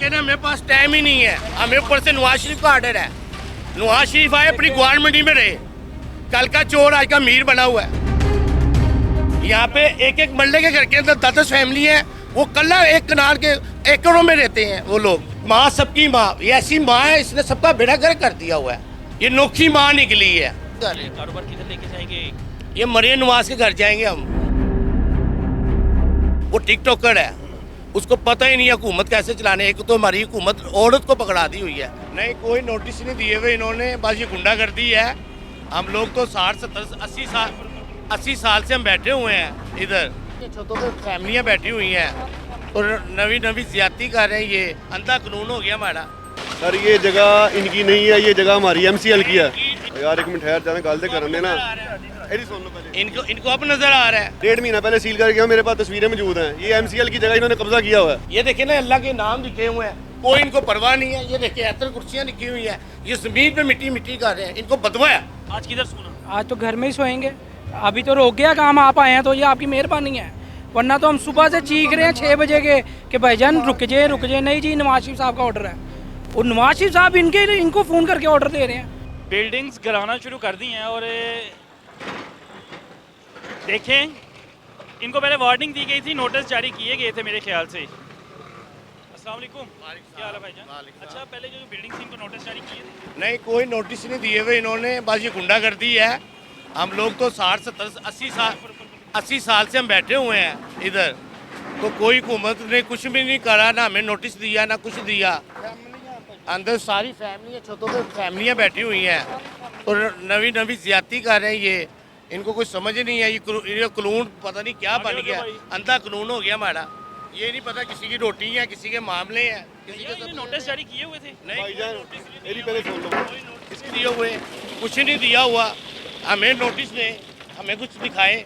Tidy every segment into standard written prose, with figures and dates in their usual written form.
कहते हैं मेरे पास टाइम ही नहीं है। हमें ऊपर से नवाज शरीफ का ऑर्डर है, नवाज शरीफ आए अपनी गवर्नमेंट में रहे, कल का चोर आज का मीर बना हुआ है। यहाँ पे एक एक मल्ले के घर के अंदर 10 फैमिली है, वो कल्ला एक कनाल के एकड़ों में रहते हैं वो लोग। माँ सबकी माँ, ये ऐसी माँ है, इसने सबका बेड़ा गर्क कर दिया हुआ है। ये नोखी माँ निकली है। कारोबार किधर लेके जाएंगे? ये मरियम नवाज के घर जाएंगे हम। वो टिकटॉकर है, उसको पता ही नहीं है हुकूमत कैसे चलाने। एक तो हमारी हुकूमत औरत को पकड़ा दी हुई है। नहीं, कोई नोटिस नहीं दिए हुए इन्होंने, बस ये गुंडागर्दी है। हम लोग तो 60 70 80 साल से हम बैठे हुए हैं इधर। छतों पे फैमिलियाँ बैठी हुई हैं और नवी ज्यादती कर रहे हैं। ये अंधा कानून हो गया हमारा। सर ये जगह इनकी नहीं है, ये जगह हमारी MCL की है। यार एक मिनट ठहर जाने, गल कर देना। सुन लो पहले। इनको अब नजर आ रहा है। 1.5 महीना पहले सील करके मेरे पास तस्वीरें मौजूद हैं। ये MCL की जगह इन्होंने कब्जा किया हुआ है। ये देखिए ना, अल्लाह के नाम लिखे हुए हैं, कोई इनको परवाह नहीं है। ये देखिए ऐतर कुर्सियाँ लिखी हुई है, ये जमीन पे मिट्टी कर रहे हैं। इनको बदवा है। आज किधर सोना? आज तो घर में ही सोएंगे। अभी तो रोक गया काम, आप आए हैं तो ये आपकी मेहरबानी है, वरना तो हम सुबह से चीख रहे हैं 6 बजे के कि भाईजान रुक जाए। नहीं जी, नवाज शरीफ साहब का ऑर्डर है, और नवाज शरीफ साहब इनको फ़ोन करके ऑर्डर दे रहे हैं। बिल्डिंग्स गिराना शुरू कर दी हैं और देखें, इनको पहले वार्निंग दी गई थी, नोटिस जारी किए गए थे मेरे ख्याल से। अस्सलाम वालेकुम, क्या हाल है भाईजान? अच्छा, पहले जो बिल्डिंग थी इनको नोटिस जारी किए थे? नहीं, कोई नोटिस नहीं दिए हुए इन्होंने, बस ये गुंडागर्दी है। हम लोग तो 60 70 80 साल से हम बैठे हुए हैं इधर, तो कोई हुकूमत ने कुछ भी नहीं करा, ना हमें नोटिस दिया ना कुछ दिया। अंदर सारी फैमिली, छतों पे फैमिलियाँ बैठी हुई हैं और नवी ज्यादती कर रहे हैं। ये इनको कुछ समझ नहीं है। ये कानून पता नहीं क्या बन गया, अंधा कानून हो गया हमारा। ये नहीं पता किसी की रोटी है, किसी के मामले हैं, किसी के सब नोटिस जारी किए हुए थे? नहीं, पहले सुन लो। नोटिस दिए हुए कुछ नहीं दिया हुआ। हमें नोटिस दें, हमें कुछ दिखाएं,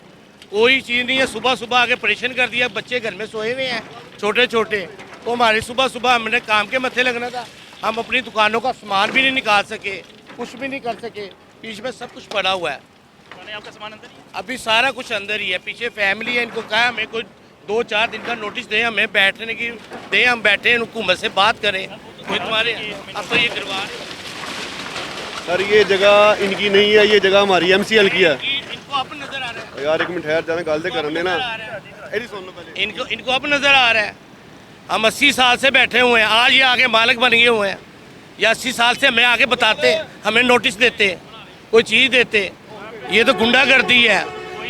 कोई चीज़ नहीं है। सुबह आगे परेशान कर दिया, बच्चे घर में सोए हुए हैं छोटे छोटे। तो हमारे सुबह हमने काम के मत्थे लगना था, हम अपनी दुकानों का सामान भी नहीं निकाल सके, कुछ भी नहीं कर सके। बीच में सब कुछ पड़ा हुआ है। आपका सामान अंदर ही है? अभी सारा कुछ अंदर ही है। पीछे फैमिली है, इनको कहा हमें कोई 2-4 दिन का नोटिस दें, हमें बैठने की दें, हम बैठे हुकूमत से बात करें। कोई तुम्हारे अब तो ये करवा। सर ये जगह इनकी नहीं है, ये जगह हमारी MCL की है। इनको अब नजर आ रहा है। यार एक मिनट ठहर जाने, गल कर देना। सुन लो पहले। इनको अब नजर आ रहा है। हम 80 साल से बैठे हुए हैं, आज ये आगे मालिक बन गए हुए हैं। या 80 साल से हमें आगे बताते, हमें नोटिस देते, कोई चीज़ देते। ये तो गुंडागर्दी है।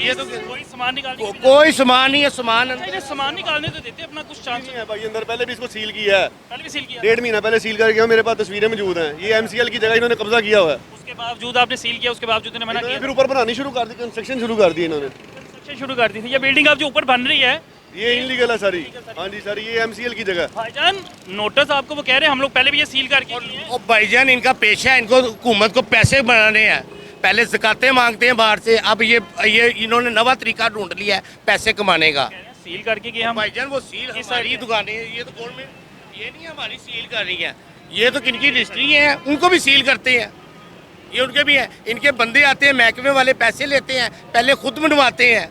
ये तो कोई सामान निकालने कोई सामान नहीं है। सामान निकालने तो देते, अपना कुछ चांस है भाई अंदर। पहले भी इसको सील किया है, पहले भी सील किया। 1.5 महीना पहले सील करके मेरे पास तस्वीरें मौजूद हैं। ये MCL की जगह इन्होंने कब्जा किया हुआ है। उसके बावजूद आपने सील किया, उसके बावजूद इन्होंने मना किया, फिर ऊपर बनानी शुरू कर दी, कंस्ट्रक्शन शुरू कर दी इन्होंने। कंस्ट्रक्शन शुरू कर दी थी। ये बिल्डिंग अब जो ऊपर बन रही है ये इनलीगल है सारी। हाँ जी सर, ये MCL की जगह। भाईजान नोटिस आपको वो कह रहे हैं, हम लोग पहले भी ये सील करके लिए हैं। और भाईजान इनका पेशा है, इनको हुकूमत को पैसे बनाने हैं। पहले ज़कातें मांगते हैं बाहर से, अब ये इन्होंने नवा तरीका ढूंढ लिया है पैसे कमाने का। सील करके कि हम भाईजान वो सील हमारी दुकानें, ये तो गवर्नमेंट ये नहीं हमारी सील कर रही है, ये तो किनकी रजिस्ट्री है, उनको भी सील करते हैं। ये उनके भी हैं। इनके बंदे आते हैं, महकमे वाले पैसे लेते हैं, पहले खुद बनवाते हैं,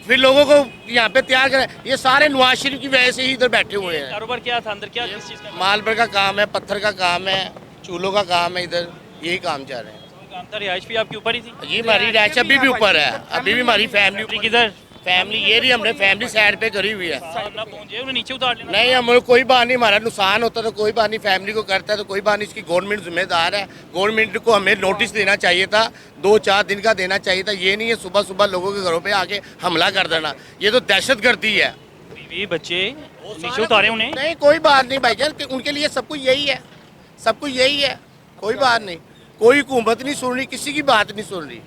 फिर लोगों को यहाँ पे तैयार करें। ये सारे नवाज शरीफ की वजह से ही इधर बैठे हुए हैं। कारोबार क्या था अंदर, क्या किस चीज़ का? मालबर का काम है, पत्थर का काम है, चूल्हों का काम है, इधर यही काम चल रहे हैं। काम था, रिहाइश भी आपके ऊपर ही थी? जी हमारी रैश अभी भी ऊपर है, अभी भी हमारी फैमिली किधर? फैमिली ये रही, हमने फैमिली साइड पे करी हुई है। पहुंचे उन्हें नीचे उतार लेना। नहीं, हम कोई बात नहीं, हमारा नुकसान होता तो कोई बात नहीं, फैमिली को करता है तो कोई बात नहीं, इसकी गवर्नमेंट जिम्मेदार है। गवर्नमेंट को हमें नोटिस देना चाहिए था, 2-4 दिन का देना चाहिए था। ये नहीं है सुबह लोगों के घरों पे आके हमला कर देना, ये तो दहशतगर्दी है। बीवी बच्चे नीचे उतारे उन्हें? नहीं, कोई बात नहीं भाईजान, उनके लिए सब कुछ यही है, सब कुछ यही है, कोई बात नहीं। कोई हुकूमत नहीं सुन रही, किसी की बात नहीं सुन रही।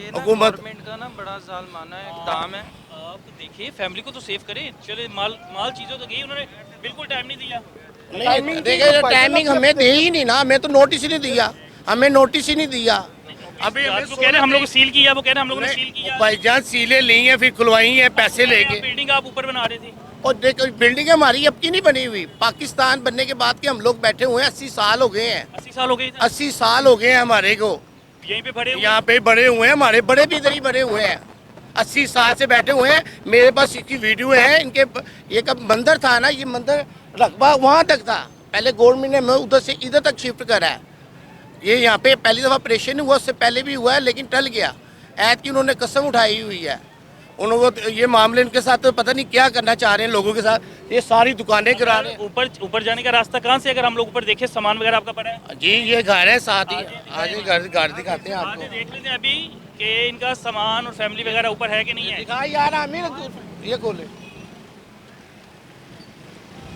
हुकूमत गवर्नमेंट का ना बड़ा जालमाना इक़दाम है। आप देखिए, फैमिली को तो सेव करें। चले माल चीज़ों तो गई, उन्होंने बिल्कुल टाइम नहीं दिया। देखिए टाइमिंग हमें दे ही नहीं ना, हमें तो नोटिस ही नहीं दिया, हमें नोटिस ही नहीं दिया। अभी वो कह रहे हैं हम लोग सील किया, वो कह रहे हैं हम लोगों ने सील किया। भाईजान सीलें ली हैं, फिर खुलवाई हैं पैसे लेके। बिल्डिंग आप ऊपर बना रहे थे और देखो बिल्डिंग हमारी अब की नहीं बनी हुई, पाकिस्तान बनने के बाद के हम लोग बैठे हुए हैं। 80 साल हो गए हैं, 80 साल हो गए। 80 साल हो गए हैं हमारे को, यहीं पे बड़े यहाँ पे बड़े हुए हैं, हमारे बड़े भी इधर ही बड़े हुए हैं। 80 साल से बैठे हुए हैं। मेरे पास इसकी वीडियो है, इनके ये कब मंदिर था ना, ये मंदिर रकबा वहाँ तक था, पहले गवर्नमेंट ने हमें उधर से इधर तक शिफ्ट करा है। ये यहाँ पे पहली दफ़ा ऑपरेशन हुआ, उससे पहले भी हुआ है, लेकिन टल गया। ऐत की उन्होंने कसम उठाई हुई है। उन्होंने ये मामले इनके साथ तो पता नहीं क्या करना चाह रहे हैं लोगों के साथ। ये सारी दुकानें करा रहे हैं। ऊपर जाने का रास्ता कहाँ से, अगर हम लोग ऊपर देखें सामान वगैरह आपका पड़ा है? जी ये घर है साथ ही, आज घर दिखाते हैं आपको। देख लेते हैं अभी कि इनका सामान और फैमिली वगैरह ऊपर है कि नहीं है। दिखा यार आमिर, ये खोले,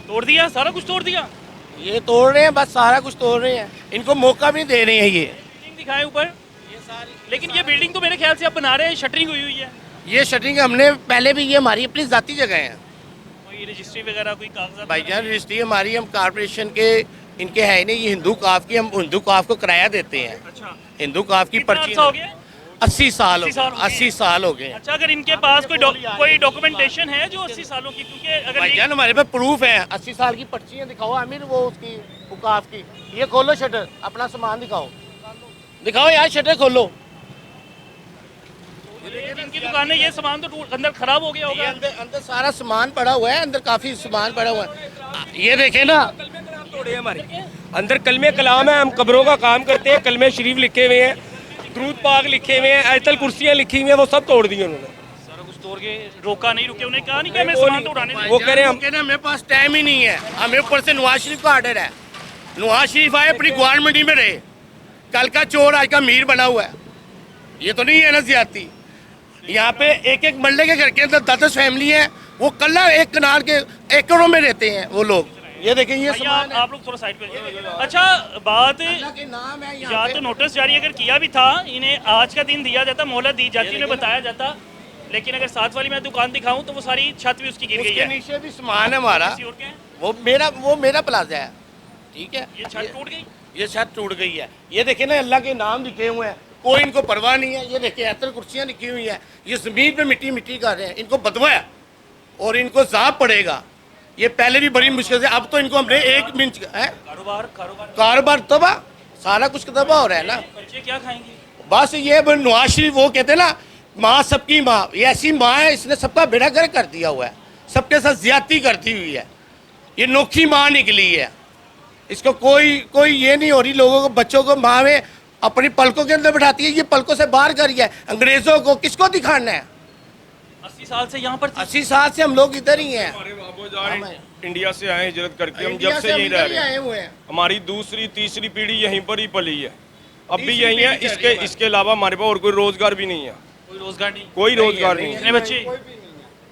तोड़ दिया, सारा कुछ तोड़ दिया। ये तोड़ रहे हैं, बस सारा कुछ तोड़ रहे हैं। इनको मौका भी नहीं दे रहे हैं ये। बिल्डिंग दिखाएं ऊपर, ये सारी। लेकिन ये बिल्डिंग तो मेरे ख्याल से आप बना रहे हैं, शटरिंग हुई हुई है। ये शटरिंग हमने पहले भी, ये हमारी अपनी जाती जगह है। कोई रजिस्ट्री वगैरह, कोई कागजात? भाईजान रजिस्ट्री हमारी, हम कारपोरेशन के इनके है ही नहीं। ये हिंदू काफ की, हम हिंदू काफ को किराया देते हैं। अच्छा, हिंदू काफ की कितना पर्ची अर्सा हो गया? 80 साल 80 साल हो गए। अच्छा, अगर इनके पास कोई डॉक्यूमेंटेशन है जो 80 सालों की, क्योंकि अगर भाईजान हमारे पास प्रूफ है, 80 साल की पर्चियाँ दिखाओ आमिर, वो उसकी काफ की। ये खोलो शटर, अपना सामान दिखाओ, दिखाओ यार शटर खोलो। इनकी दुकान है, ये सामान तो अंदर खराब हो गया होगा। अंदर सारा सामान पड़ा हुआ है, अंदर काफी सामान पड़ा हुआ है। ये देखें ना, तोड़े हमारे अंदर कलमे कलाम है, हम कब्रों का काम करते हैं, कलमे शरीफ लिखे हुए हैं, द्रूद पाक लिखे हुए हैं, आयतल कुर्सियाँ लिखी हुई हैं, वो सब तोड़ दिए उन्होंने। सारा कुछ तोड़ के रोका नहीं, रुके, उन्हें कहा नहीं कि हमें सामान तो उड़ाने दें। वो कह रहे हैं हम, मेरे पास टाइम ही नहीं है। हमें ऊपर से नवाज शरीफ का ऑर्डर है। नवाज शरीफ आए, अपनी गवर्नमेंट में रहे। कल का चोर आज का मीर बना हुआ है। ये तो नहीं है ना ज्यादती। यहाँ पे एक एक मल्ले के घर के अंदर 10 फैमिली है, वो कल्ला एक किनार के एकड़ों में रहते हैं वो लोग। ये देखें, ये सामान है। आप लोग थोड़ा साइड पे। अच्छा, बात अल्लाह के नाम है या यहाँ तो पे। नोटिस जारी अगर किया भी था, इन्हें आज का दिन दिया जाता, मोहलत दी जाती, उन्हें बताया जाता। लेकिन अगर साथ वाली मैं दुकान दिखाऊं तो वो सारी छत भी उसकी गिर गई उसके है। नीचे भी सामान है हमारा, किसी और के हैं? वो मेरा प्लाजा है, ठीक है। ये छत टूट गई। ये छत टूट गई है। ये देखे ना, अल्लाह के नाम लिखे हुए हैं, कोई इनको परवाह नहीं है। ये देखे ऐतर कुर्सियाँ लिखी हुई हैं, ये जमीन पे मिट्टी मिट्टी कर रहे हैं। इनको बदवा है और इनको जाप पड़ेगा। ये पहले भी बड़ी मुश्किल से, अब तो इनको हमने 1 मिनट है कारोबार तबाह, सारा कुछ तबाह हो रहा है ना। बच्चे क्या खाएंगे? बस ये नवाज शरीफ, वो कहते हैं ना, माँ सबकी माँ, ये ऐसी माँ है, इसने सबका बेड़ा गर्क कर दिया हुआ है, सबके साथ ज्यादती करती हुई है। ये नोखी माँ निकली है। इसको कोई ये नहीं हो रही, लोगों को, बच्चों को माँ में अपनी पलकों के अंदर बैठाती है, ये पलकों से बाहर कर गया है। अंग्रेजों को किसको दिखाना है? 80 साल से यहाँ पर 80 साल से हम लोग इधर ही हैं। हमारे बाबूजान इंडिया से आए हिजरत करके, हम इंडिया जब से यहीं रह रहे आए हैं। हुए हैं। हमारी दूसरी तीसरी पीढ़ी यहीं पर ही पली है, अब भी तीसरी यहीं है। पीढ़ी चल रही है। इसके अलावा हमारे पास और कोई रोजगार भी नहीं है। कोई रोजगार नहीं। कोई रोजगार नहीं है। कितने बच्चे?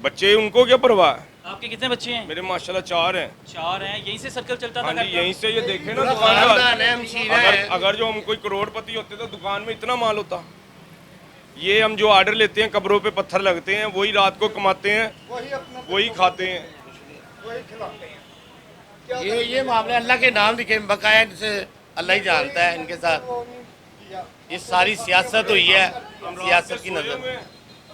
बच्चे, उनको क्या परवाह है? आपके कितने बच्चे हैं? मेरे माशाल्लाह 4 हैं। 4 हैं। यहीं से सर्कल चलता था हाँ घर जी, का? यहीं से। ये देखे ना पूरा दुकान खानदान है, हमशीरा है। अगर जो हम कोई करोड़पति होते तो दुकान में इतना माल होता। ये हम जो ऑर्डर लेते हैं, कब्रों पे पत्थर लगते हैं, वही रात को कमाते हैं, वही खाते हैं। ये मामले अल्लाह के नाम लिखे, बकाया इनसे अल्लाह ही जानता है इनके साथ। ये सारी सियासत हुई है, सियासत की नजर।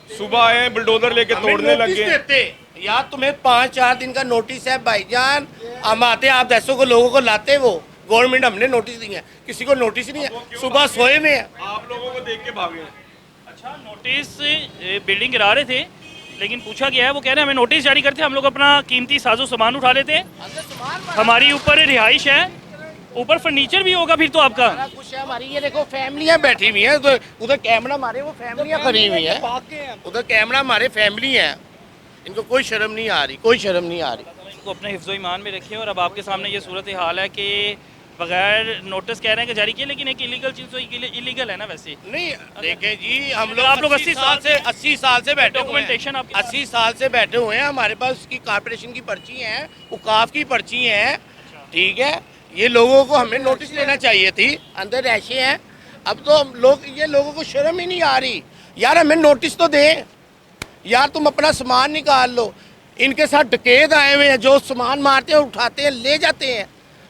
सुबह आए बुलडोजर लेके तोड़ने लग गए। देते यार, तुम्हें 5-4 दिन का नोटिस है भाईजान। हम आते, आप ऐसों को लोगों को लाते, वो गवर्नमेंट हमने नोटिस दी है, किसी को नोटिस नहीं है। सुबह सोए में है, आप लोगों को देख के भागे। अच्छा, नोटिस बिल्डिंग गिरा रहे थे, लेकिन पूछा गया है, वो कह रहे हैं हमें नोटिस जारी करते, हम लोग अपना कीमती साजो सामान उठा लेते हैं। हमारी ऊपर रिहाइश है, ऊपर फर्नीचर भी होगा फिर तो आपका। सारा कुछ है हमारी। ये देखो फैमिलियां बैठी हुई हैं, उधर कैमरा मारे, वो फैमिलियां खड़ी हुई हैं, उधर कैमरा मारे, फैमिली है। इनको कोई शर्म नहीं आ रही, कोई शर्म नहीं आ रही। इसको अपने हिफ्ज़ो ईमान में रखिए। और अब आपके सामने ये सूरत हाल है कि बगैर नोटिस कह रहे हैं कि जारी किए, लेकिन एक इलीगल चीज़ तो इलीगल है ना वैसे। नहीं देखें जी, हम अगर लोग आप लोग 80 साल से बैठे हुए डॉक्यूमेंटेशन हैं। आपके पास? 80 साल से बैठे हुए हैं, हमारे पास उसकी कारपोरेशन की पर्ची है, उकाफ की पर्ची है, ठीक है। ये लोगों को हमें नोटिस लेना चाहिए थी, अंदर ऐसे हैं। अब तो हम लोग, ये लोगों को शर्म ही नहीं आ रही यार, हमें नोटिस तो दें यार, तुम अपना सामान निकाल लो। इनके साथ डकैत आए हुए हैं, जो सामान मारते हैं, उठाते हैं, ले जाते हैं।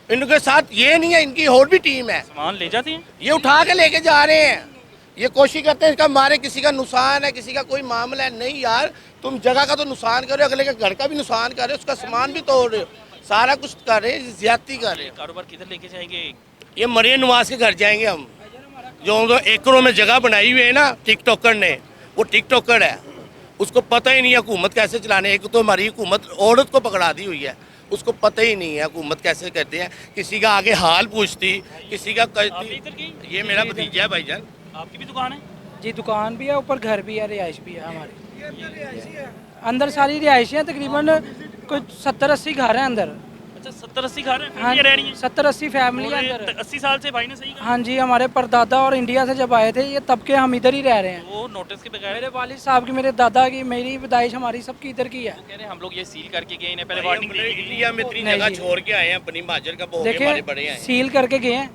इनके साथ ये नहीं है, इनकी और भी टीम है, सामान ले जाते हैं। ये उठा के लेके जा रहे हैं। ये कोशिश करते हैं इसका मारे, किसी का नुकसान है, किसी का कोई मामला है। नहीं यार, तुम जगह का तो नुकसान कर रहे हो, अगले के घर का भी नुकसान कर रहे हो, उसका सामान भी तोड़ रहे हो, सारा कुछ कर रहे हैं, ज्यादती कर रहे हैं। कारोबार किधर लेके जाएंगे? ये मरियम नवाज के घर जाएंगे हम, जो एकड़ों में जगह बनाई हुई है ना टिकटॉकर ने। वो टिकटॉकर है, उसको पता ही नहीं है हुकूमत कैसे चलाने। एक तो हमारी हुकूमत औरत को पकड़ा दी हुई है, उसको पता ही नहीं है हुकूमत कैसे करते हैं। किसी का आगे हाल पूछती, किसी का आप भी करती। इधर की? ये मेरा भतीजा है भाईजान। आपकी भी दुकान है? जी दुकान भी है, ऊपर घर भी है, रिहाइश भी है हमारी। अंदर सारी रिहाइश है, तकरीबन कुछ 70-80 घर हैं अंदर। अच्छा 70-80 घर हैं, हाँ फैमिलियाँ रह रही हैं? 70-80 फैमिली है अंदर। 80 साल से भाई ने सही कहा। हाँ जी, हमारे परदादा और इंडिया से जब आए थे ये तब के हम इधर ही रह रहे हैं। वो नोटिस के बगैर मेरे वालिद साहब की, मेरे दादा की, मेरी पैदाइश हमारी सबकी इधर की है। कह रहे हैं हम लोग ये सील करके गए, इन्हें पहले भाई, वार्निंग हमने दी गई। इंडिया में इतनी नहीं जगह जी। छोड़ के आए हैं, अपनी महाजर का हो गए हमारे बड़े देखिए हैं। सील करके गए हैं,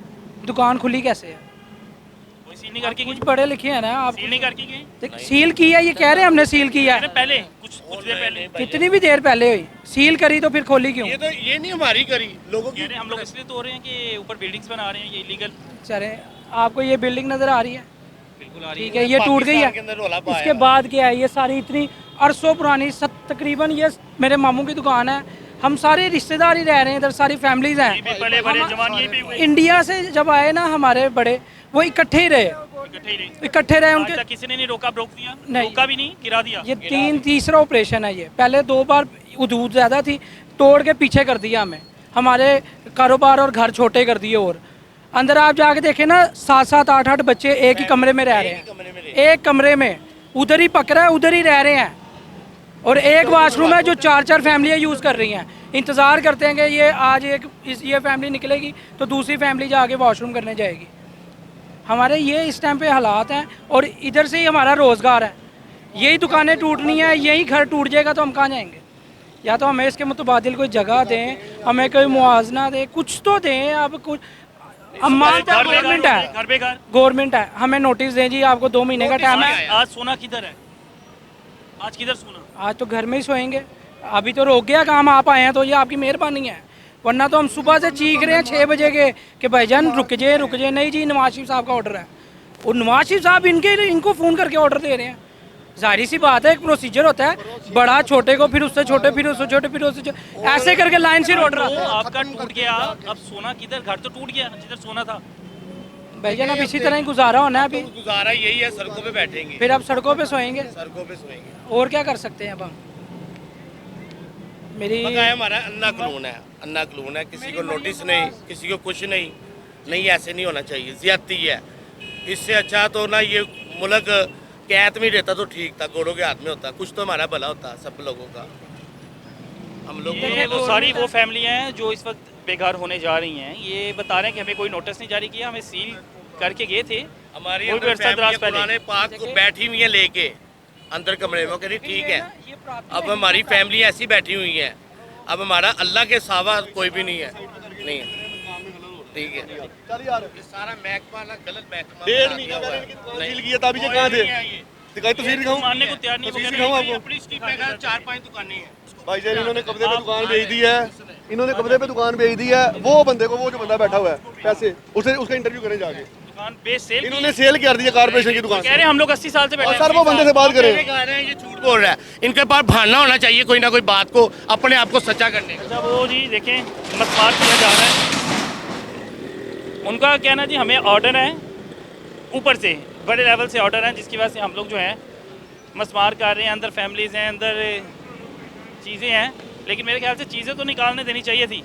दुकान खुली कैसे है? कोई सील नहीं करके कुछ गए? पढ़े लिखे हैं ना आप। सील नहीं करके गए? देख, सील की है, ये कह रहे हैं हमने सील किया मैंने है। पहले कुछ देर पहले कितनी भी देर पहले हुई, सील करी तो फिर खोली क्यों? ये तो ये नहीं हमारी करी, लोगों कह की। रहे हैं हम लोग इसलिए तो हो रहे हैं कि ऊपर बिल्डिंग्स बना रहे हैं, ये इलीगल। चले, आपको ये बिल्डिंग नजर आ रही है? बिल्कुल आ रही ठीक है, ये टूट गई है। पाकिस्तान के अंदर रौला पाया इसके है। बाद क्या है, ये सारी इतनी अरसों पुरानी तकरीबन ये मेरे मामू की दुकान है। हम सारे रिश्तेदार ही रह रहे हैं इधर, सारी फैमिलीज है। हैं। बड़े बड़े जवान यहीं पे हुए, इंडिया से जब आए ना हमारे बड़े, वो इकट्ठे ही रहे, इकट्ठे ही रहे। इकट्ठे रहे आज उनके। तक किसी ने नहीं रोका, रोक दिया? नहीं। रोका भी नहीं, गिरा दिया? ये तीसरा ऑपरेशन है ये। पहले 2 बार हदूद ज़्यादा थी, तोड़ के पीछे कर दिया हमें, हमारे कारोबार और घर छोटे कर दिए। और अंदर आप जाके देखें ना, 7-7, 8-8 बच्चे एक ही कमरे में रह रहे हैं, एक कमरे में, उधर ही पक रहा है, उधर ही रह रहे हैं। और एक वाशरूम है जो 4-4 फैमिलियाँ यूज़ कर रही हैं। इंतज़ार करते हैं कि ये आज ये फैमिली निकलेगी तो दूसरी फैमिली जाके वॉशरूम करने जाएगी। हमारे ये इस टाइम पे हालात हैं, और इधर से ही हमारा रोज़गार है। यही दुकानें टूटनी है, यही घर टूट जाएगा तो हम कहाँ जाएंगे? या तो हमें इसके मुतबादिल कोई जगह दें, हमें कोई मुआवजा दें, कुछ तो दें। अब कुछ हम मानते हैं गवर्नमेंट है, घर बेघर। गवर्नमेंट है, हमें नोटिस दें जी, आपको 2 महीने का टाइम है। आज सोना किधर है? आज किधर सोना? आज तो घर में ही सोएंगे। अभी तो रोक गया काम, आप आए हैं तो ये आपकी मेहरबानी है, वरना तो हम सुबह से चीख रहे हैं 6 बजे के कि भाईजान रुक जाए। नहीं जी, नवाज शरीफ साहब का ऑर्डर है, और नवाज शरीफ साहब इनको फ़ोन करके ऑर्डर दे रहे हैं। जाहिर सी बात है, एक प्रोसीजर होता है, बड़ा छोटे को, फिर उससे छोटे, फिर उससे छोटे, फिर उससे छोटे, ऐसे करके लाइन से ऑर्डर आता है। आपका टूट गया, अब सोना किधर? घर तो टूट गया जिधर सोना था। भाईजान अब इसी तरह ही गुजारा होना है। अभी गुजारा यही है, सड़कों पे बैठेंगे, फिर अब सड़कों पे सोएंगे, सड़कों पे सोएंगे। और क्या कर सकते हैं अब हम? मेरी पता है हमारा अन्ना कानून है, अन्ना कानून है, किसी को नोटिस नहीं, किसी को कुछ नहीं। नहीं, ऐसे नहीं होना चाहिए, ज्यादती है। इससे अच्छा तो ना ये मुल्क कैद में रहता तो ठीक था, गोड़ों के हाथ में होता, कुछ तो हमारा भला होता सब लोगों का। हम लोग ये वो सारी वो फैमिलियां हैं जो इस वक्त बेघर होने जा रही हैं, ये बता रहे हैं कि हमें कोई नोटिस नहीं जारी किया, हमें सील करके गए थे। हमारी कोई भी अंदर अरसा दराज फैमिली पुराने पाक को बैठी हुई है लेके अंदर कमरे में, कह ठीक है। अब हमारी फैमिली ऐसी बैठी हुई है, अब हमारा अल्लाह के सिवा कोई भी नहीं है, नहीं है, ठीक है। ये सारा महकमा ना गलत महकमा 1.5 महीना पहले इनकी दुकान सील की है, तब ये कहाँ थे? दिखाई तस्वीर दिखाऊं? मानने को तैयार नहीं, वो तस्वीर कह दिखाऊं रहे हैं आपको? अपनी स्ट्रीट पे 4-5 दुकानें हैं। भाईजान इन्होंने कब्जे पे दुकान बेच दी है, इन्होंने कब्जे पे दुकान बेच दी है। वो बंदे को, वो जो बंदा बैठा हुआ है पैसे, उसे उसका इंटरव्यू करें जाके। दुकान बेच सेल इन्होंने सेल कर दी है कारपोरेशन की दुकान कह रहे हैं हम लोग 80 साल से बैठे और हैं। सर वो बंदे से बात करें। कह रहे हैं ये झूठ बोल रहा है, इनके पास भाना होना चाहिए कोई ना कोई बात को अपने आप को सच्चा करने का। अच्छा वो जी देखें, मसमार किया जा रहा है, उनका कहना जी हमें ऑर्डर है ऊपर से, बड़े लेवल से ऑर्डर है, जिसकी वजह से हम लोग जो है मसमार कर रहे हैं। अंदर फैमिलीज़ हैं, अंदर चीज़ें हैं, लेकिन मेरे ख्याल से चीज़ें तो निकालने देनी चाहिए थी।